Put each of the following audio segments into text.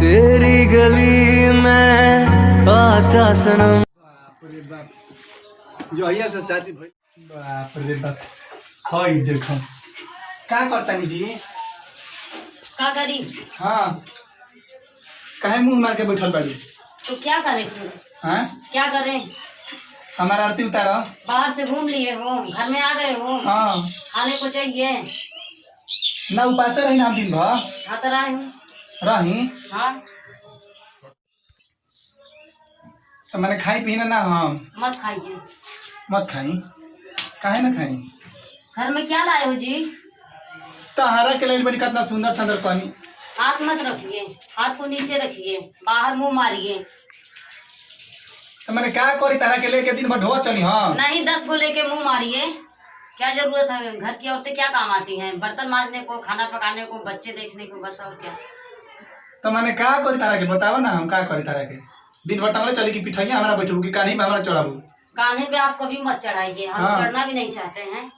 तेरी गली में आता सनम। बाप रे बाप, जहिया से शादी भइल। बाप रे बाप, हई देखो का करतानी जी। का करी? हाँ, काहे मुंह मार के बैठल बाड़ी? तो क्या करें फिर? हाँ, क्या करें? हमारा आरती उतारो। बाहर से घूम लिए हो, घर में आ गए हो। हाँ, खाने को चाहिए। ना उपास रही ना हम दिन भर हाँ तो रही हूँ। रही हाँ तो मैंने खाई पी ना हम। मत खाइए। मत खाई, काहे ना खाई? घर में क्या लाए हो जी? तहारा के लिए बड़ी कितना सुंदर सुंदर पानी। हाथ मत रखिए, हाथ को नीचे रखिए, बाहर मुंह मारिए। तो मैंने क्या करी तारा के लेके दिन भर ढोआ चली। हाँ नहीं 10 को लेके मुंह मारिए। क्या जरूरत है? घर की औरतें क्या काम आती हैं? बर्तन मांजने को, खाना पकाने को, बच्चे देखने को, बस और क्या। तो मैंने क्या करी तारा के बतावा ना, हम क्या करी तारा के? दिन भर टांगले चली की पिठैया हमारा बैठू की कान्ही में हमारा चढ़ाबू। कान्हे पे आप कभी मत चढ़ाइए, हम हाँ। चढ़ना भी नहीं चाहते हैं।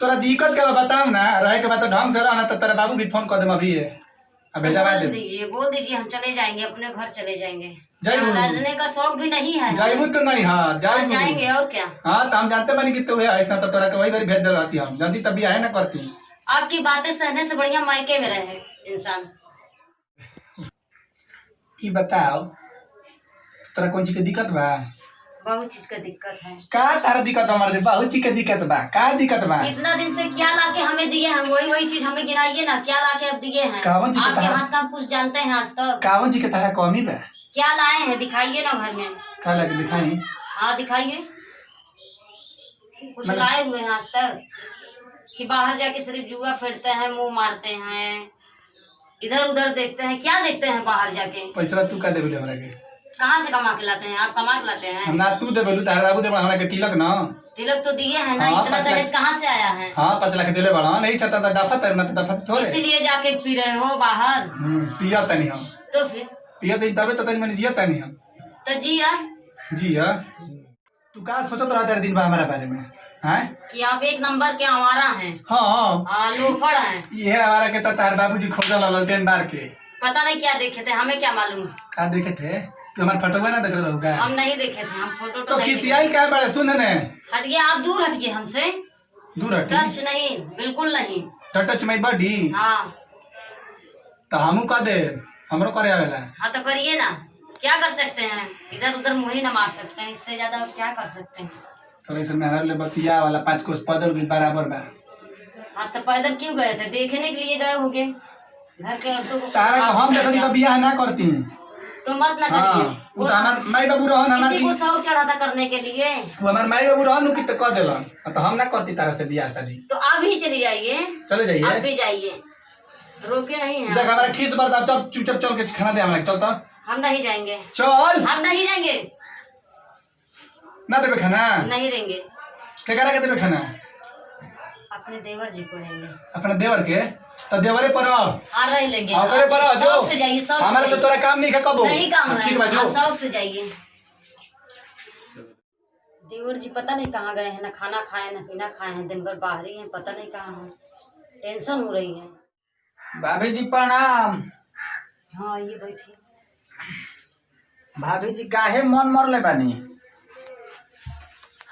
तोरा दिक्कत क्या बताओ ना, रहे के बाद तो ढंग से रह ना, तो तेरा बाबू भी फोन कर दे अभी है। अब भेजा दे बोल दीजिए, हम चले जाएंगे, अपने घर चले जाएंगे। जाइबू। रहने का शौक भी नहीं है। जाइबू तो नहीं। हाँ हाँ, जाइबू। जाएंगे और क्या। हाँ तो हम जानते बनी कि तू है ऐसा, तो तोरा के वही घरी भेज दे रहती हम जानती तभी आए ना करती। आपकी बातें सहने से बढ़िया मायके में रहे इंसान। ई बताओ, तोरा कौन चीज के दिक्कत बा? बहुत चीज का दिक्कत है। का तारा दिक्कत बा? हमारे बहुत चीज के दिक्कत बा। का दिक्कत बा? इतना दिन से क्या लाके हमें दिए हैं, वही वही चीज हमें गिनाइए ना। क्या लाके अब दिए हैं? कावन चीज के आपके तारा- हाथ का हम कुछ जानते हैं आज तक? कावन चीज के तारा कमी बा? क्या लाए हैं दिखाइए ना घर में। का लगे दिखाई? हाँ दिखाइए। कुछ मतलब- लाए हुए हैं आज तक? कि बाहर जाके सिर्फ जुआ फेरते हैं, मुंह मारते हैं, इधर उधर देखते हैं? क्या देखते हैं बाहर जाके? पैसा तू का देबे हमरा के? कहाँ से कमा के लाते हैं? आप कमा के लाते हैं? ना तू देबे तारा बाबू देबे हमरा के तिलक ना। तिलक तो दिए हैं ना। हाँ, इतना 5 लाख। दहेज कहाँ से आया है? हाँ 5 लाख दिले बड़ा नहीं सता दफा तर ना दफा थोड़े। इसीलिए जाके पी रहे हो बाहर। पिया तनी हम। तो फिर पिया तनी तबे तो तनी मैंने जिया तनी हम। तो जिया। जिया तू का सोचत रहा तेरे दिन बा हमारे बारे में? हैं कि आप एक नंबर के आवारा हैं। हाँ लोफड़ हैं। ये हमारा के तो तार बाबूजी खोजल ललटेन बार के। पता नहीं क्या देखे थे, हमें क्या मालूम। का देखे थे? तू हमार फोटो ना देख रहा का? हम नहीं देखे थे, हम फोटो तो नहीं खिसियाई का बड़े सुन ने। देखे। हटिए, आप दूर हटिए हमसे। दूर हटी। टच नहीं, बिल्कुल नहीं। Touch my body. हाँ तो हमू का दे, हमरो करे आवेला। हाँ तो करिए ना। क्या कर सकते हैं? इधर उधर मुँह ही न मार सकते हैं, इससे ज्यादा और क्या कर सकते हैं? थोड़ा सा मेहरा ले बतिया वाला 5 कोस पैदल भी बराबर बा। हाँ तो पैदल क्यों गए थे? देखने के लिए गए होगे घर के औरतों को। तारा को हम देखती तो बियाह ना करती। तो मत ना हाँ करिए। वो तो हमार माई बाबू रहन हमार किसी की। को शौक चढ़ा था करने के लिए। वो हमार माई बाबू रहन की तो कर देलन, तो हम ना करती तारा से बियाह शादी। तो आप ही चली जाइए। चले आप जाइए। भी जाइए, रोके नहीं है। देख हमारा खीस बर्दाब चल चुपचाप चल के खाना दे हमरा के। चल तो हम नहीं जाएंगे। चल। हम नहीं जाएंगे। ना देबे खाना? नहीं देंगे। के करा के देबे खाना? अपने देवर जी को देंगे। अपने देवर के? तो देवरे पर आओ। हाँ रह लेंगे। आओ करे पर आओ जो। शौक से जाइए, शौक से हमारे से जाइए। तोरा काम नहीं है कबो। नहीं काम है। ठीक बा जो। आप शौक से जाइए। देवर जी पता नहीं कहाँ गए हैं, ना खाना खाए ना पीना खाए हैं, दिन भर बाहर ही हैं, पता नहीं कहाँ हैं। टेंशन हो रही है। भाभी जी प्रणाम। हाँ ये बैठिए। भाभी जी काहे मन मरले बानी?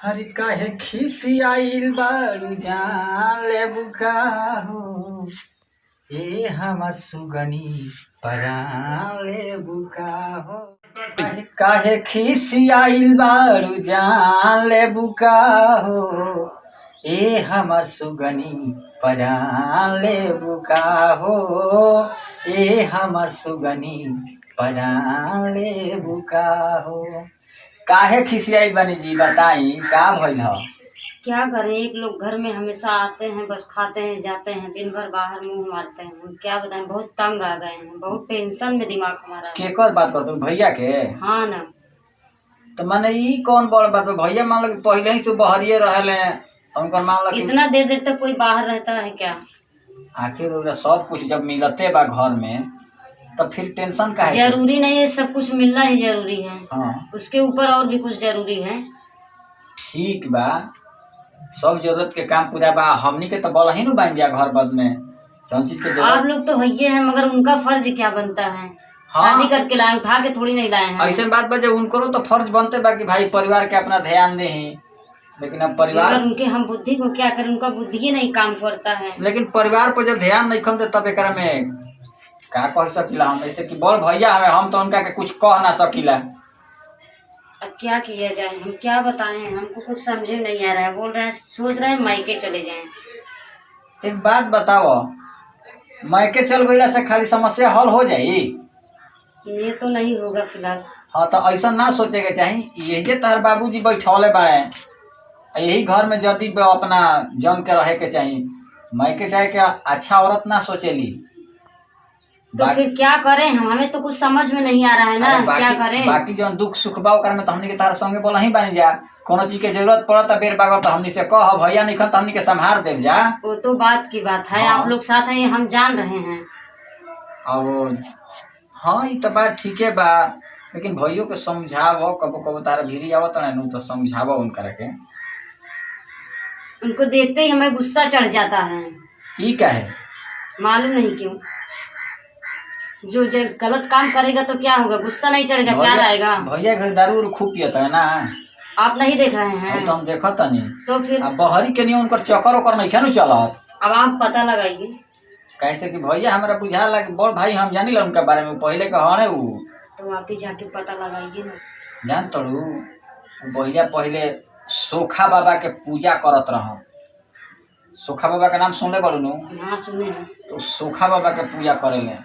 हरी काहे खिसियाइल बारू जान ले बुका हो, ए हमार सुगनी परान ले बुका हो। काहे खिसियाइल बारू जान ले बुका हो, ए हमार सुगनी परान ले बुका हो, ए हमार सुगनी परान ले बुका हो। काहे खिसियाई बनी जी बताई का भइल ह? क्या करें, एक लोग घर में हमेशा आते हैं, बस खाते हैं जाते हैं, दिन भर बाहर मुंह मारते हैं। हम क्या बताएं, बहुत तंग आ गए हैं, बहुत टेंशन में दिमाग हमारा है। केकर बात करतू भैया के? हाँ ना। तो माने ई कौन बड़ बात बा? भैया मान लो कि पहले ही से बहरिए रहले, उनकर मान लो कि इतना देर देर तक कोई बाहर रहता है क्या? आखिर ओरा सब कुछ जब मिलते बा घर में तो फिर टेंशन काहे? जरूरी नहीं है सब कुछ मिलना ही जरूरी है। हाँ उसके ऊपर और भी कुछ जरूरी है। ठीक बा, सब जरूरत के काम पूरा बा। हमनी के तो बल ही नु बन गया घर बद में, कौन चीज के आप लोग तो हइये हैं, मगर उनका फर्ज क्या बनता है? शादी करके लाए, उठा के थोड़ी नहीं लाए हैं। ऐसे बात बजे उनको तो फर्ज बनते बा कि भाई परिवार के अपना ध्यान दे, लेकिन अब परिवार मगर उनके हम बुद्धि को क्या करें, उनका बुद्धि ही नहीं काम करता है। लेकिन परिवार पर जब ध्यान नहीं खलते तब एकरा में का कह सकीला हम? ऐसे कि बड़ भैया हमें, हम तो उनका के कुछ कह ना सकीला। अब क्या किया जाए, हम क्या बताएं, हमको कुछ समझ में नहीं आ रहा है। बोल रहे हैं, सोच रहे हैं मायके चले जाएं। एक बात बताओ, मायके चल गईला से खाली समस्या हल हो जाई? ये तो नहीं होगा फिलहाल। हाँ तो ऐसा ना सोचे के चाहिए। यही तार बाबूजी बैठौले बाड़े, यही घर में जदी अपना जम के रहे के चाहिए। मायके जाए के अच्छा औरत ना सोचेली। तो फिर क्या करें हम? हमें तो कुछ समझ में नहीं आ रहा है ना, क्या करें? बाकी जो दुख सुख बा ओकर में तो हमनी के तार संगे बोला ही बानी जा। कोनो चीज के जरूरत पड़ता बेर बागर तो हमनी से कह, भैया नहीं खन तो हमनी के संभार देव जा। वो तो बात की बात है। हाँ। आप लोग साथ हैं, हम जान रहे हैं। अब हाँ ये तो बात ठीक है बा, लेकिन भैया के समझावो, कबो कबो तारा भीरी आवत न तो समझावो उनका के। उनको देखते ही हमें गुस्सा चढ़ जाता है। ई क्या है मालूम नहीं क्यों। जो गलत काम करेगा तो क्या होगा, गुस्सा नहीं चढ़ेगा, प्यार आएगा। भैया घर दारू उरू खूब पियता है ना, आप नहीं देख रहे हैं? तो हम देखत नहीं। तो फिर अब बहरी के नहीं उनकर चक्कर ओकर नहीं खेनु चलत। अब आप पता लगाइए। कैसे कि भैया हमारा बुझा लगे बड़ भाई, हम जानी ला उनका बारे में, पहले का हने उ तो आप ही जाके पता लगाइए ना। जान तड़ू भैया पहले सोखा बाबा के पूजा करत रह। सोखा बाबा के नाम सुनले बड़ू नु? हाँ सुने हैं। तो सोखा बाबा के पूजा करेले,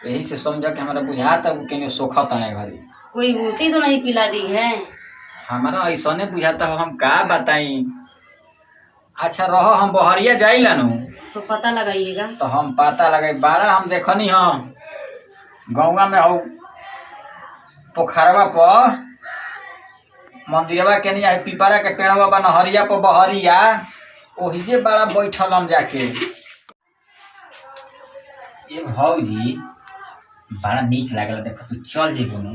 यही से समझ के हमारा बुझाता कि सोखा तने घरी कोई बूटी तो नहीं पिला दी है? हमारा ऐसा नहीं बुझाता हो, हम का बताई। अच्छा रहो, हम बहरिया जाइला नु तो पता लगाइएगा। तो हम पता लगे बारा हम देखनी हम गौवा में हो पोखरवा पर मंदिरवा के नहीं पीपरा के पेड़वा बा नहरिया पर बहरिया, ओही जे बड़ा बैठल हम जाके। ये भौजी बड़ा नीक लागल, देख तू चल जेबो नु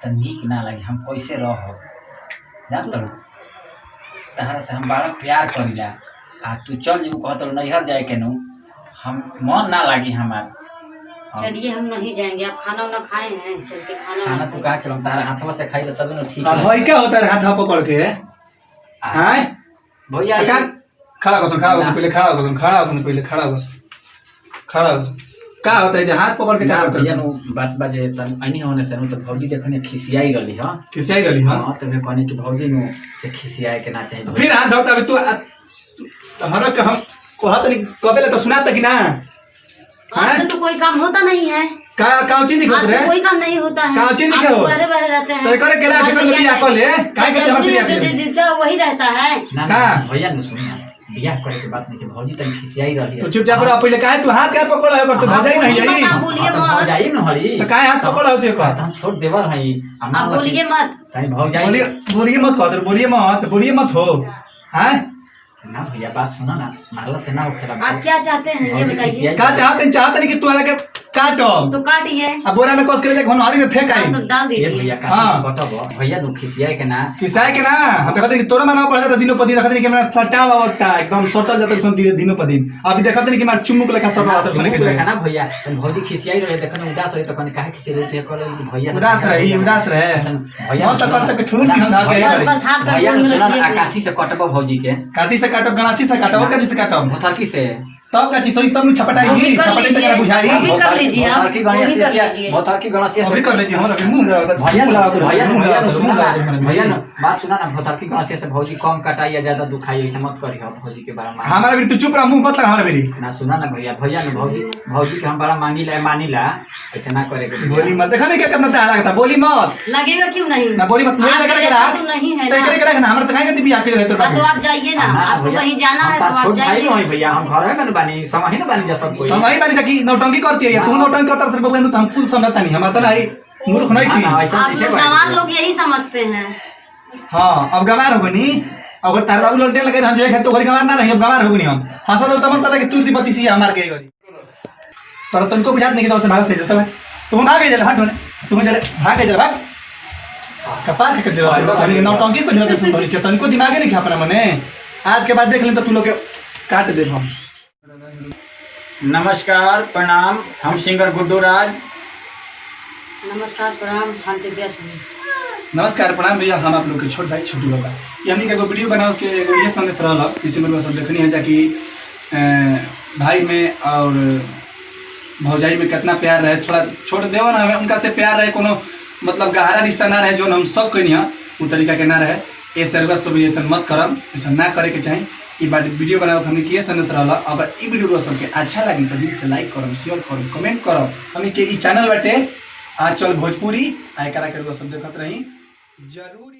तो नीक ना लगे, हम कैसे रहो जान तो तहरा से हम बड़ा प्यार करीला। आ तू चल जेबो कहत नैहर जाए के नु हम मन ना लागी हमार। चलिए हम नहीं जाएंगे। आप खाना वाना खाए हैं? चल के खाना तू का खेलम तारा हाथवा से खाई तब न ठीक है। भाई क्या होता है हाथ पकड़ के? हां भैया खड़ा हो पहले, खड़ा हो का होता है जे हाथ पकड़ के क्या होता है? बात बाजे तन अनी होने से तो भौजी देखने खिसियाई रहली। हां खिसियाई रहली। हां तो मैं कहने कि भौजी नु से खिसियाए के ना चाहिए। फिर हाथ धरता अब तू हमरा के हम कहत नहीं कबेले तो सुनाता कि ना? आपसे तो कोई काम होता नहीं है। का काउची नहीं होता है? कोई काम नहीं होता है। काउची नहीं हो? बहरे बहरे रहते हैं। तो करे केला के बिया कॉल है का के हमसे बिया जो जितना वही रहता है ना भैया नु सुनिया बियाह करे के बात नहीं है। भौजी तन खिसियाई रहली तो चुपचाप रह। पहले काहे तू हाथ काहे पकड़ है? कर तो भजाई नहीं जाई। आप बोलिए मत। भौजाई न हरी तो काहे हाथ पकड़ होते को? हम छोड़ देवर हई। आप बोलिए मत। तनी भौजाई बोलिए मत हो। हैं ना भैया बात सुना ना, मारला से ना खेला। आप क्या चाहते हैं ये बताइए। का चाहते नहीं कि तू अलग काटो तो काटिए। अब बोरा में कस के ले घनहरी में फेंक आई तो डाल ये दीजिए। भैया हाँ। का कटब भैया नु खिसियाए के ना किसाए के ना हम तो कहते कि तोरा माना पड़ जाता दिनों पर दिन। कहते कि मेरा सटाव अवस्था एकदम सटल जाता है धीरे दिनों पर दिन। अभी देखते नहीं कि मार चुम्मुक लेखा सटल आता है के देखा ना भैया भौजी खिसियाई रहे देखने उदास रहे तो कने काहे खिसियाई रहे कहले कि भैया उदास रहे भैया तो कर सके ठूर की हम धाके बस बस हाथ भैया कर सुना ना काठी से कटब भौजी के। काती से काटब गणासी से काटब काची से काटब भथरकी से तब काची सोई तब छपटाई छपटाई से बुझाई। अभी कर लीजिए आप। भथरकी गणेश अभी कर लीजिए हमरा के मुंह लगा भैया भैया सुना ना भैया न बात सुना ना भथरकी गणेश से भौजी कम कटाई या ज्यादा दुखाई ऐसे मत करी हो भौजी के बारे में। हमारा भी तू चुप रह मुंह मत लगा हमारा भी ना सुना ना भैया न भौजी के हम बड़ा मानीला ऐसे ना करे के। बोली मत देखा नहीं क्या करना था लगता बोली मत लगेगा क्यों नहीं ना बोली मत मुझे लगा ऐसा तो नहीं है ना। करे करे ना हमरा से काहे के बियाह के रहते तो आप जाइए ना, आपको कहीं जाना है तो आप जाइए। भाई भैया हम घर में बानी समझ ना बानी जा सब कोई समय बानी की नौटंकी करती है तू नौटंकी करता सर बबुआ तो हम कुल समझता नहीं हम तो नहीं मूर्ख नहीं की। आप लोग जवान लोग यही समझते हैं। हाँ अब गवार हो गनी अगर तार बाबू लौटे लगे हम जो है तो गवार ना रही अब गवार हो गनी हम हंसा तो तमन करता कि तू दी बत्ती सी मार के गरी पर तुमको बुझात नहीं कि सबसे भाग से चल तुम भागे चल हट तुम चले भागे चल भाग कपार के दिला तनी नौटंकी को जरूरत सुन रही तनिको दिमाग नहीं खा अपना मने आज के बाद देख ले तो तू लोग काट दे हम। नमस्कार प्रणाम, हम सिंगर गुड्डू राज। नमस्कार प्रणाम, हम दिव्या सुनी। नमस्कार प्रणाम भैया, हम आप लोग के छोट भाई छोटू बाबा। ये हमने एगो वीडियो बना, उसके एगो ये संदेश रहा इसी में सब देखनी है जाकि भाई में और भौजाई में कितना प्यार रहे। थोड़ा छोड़ देव ना, हमें उनका से प्यार रहे, कोनो मतलब गहरा रिश्ता ना रहे जो हम सब कहीं वो तरीका के ना रहे। ये सर्वस सब ऐसा मत करम, ऐसा ना करे के चाहिए। ये बात वीडियो बनाओ हमने किए संदेश रहा। अगर ये वीडियो सबके अच्छा लगी तो दिल से लाइक करम, शेयर करम, कमेंट करम। हमने के चैनल बाटे आंचल भोजपुरी आय करा के सब देखत रही जरूर।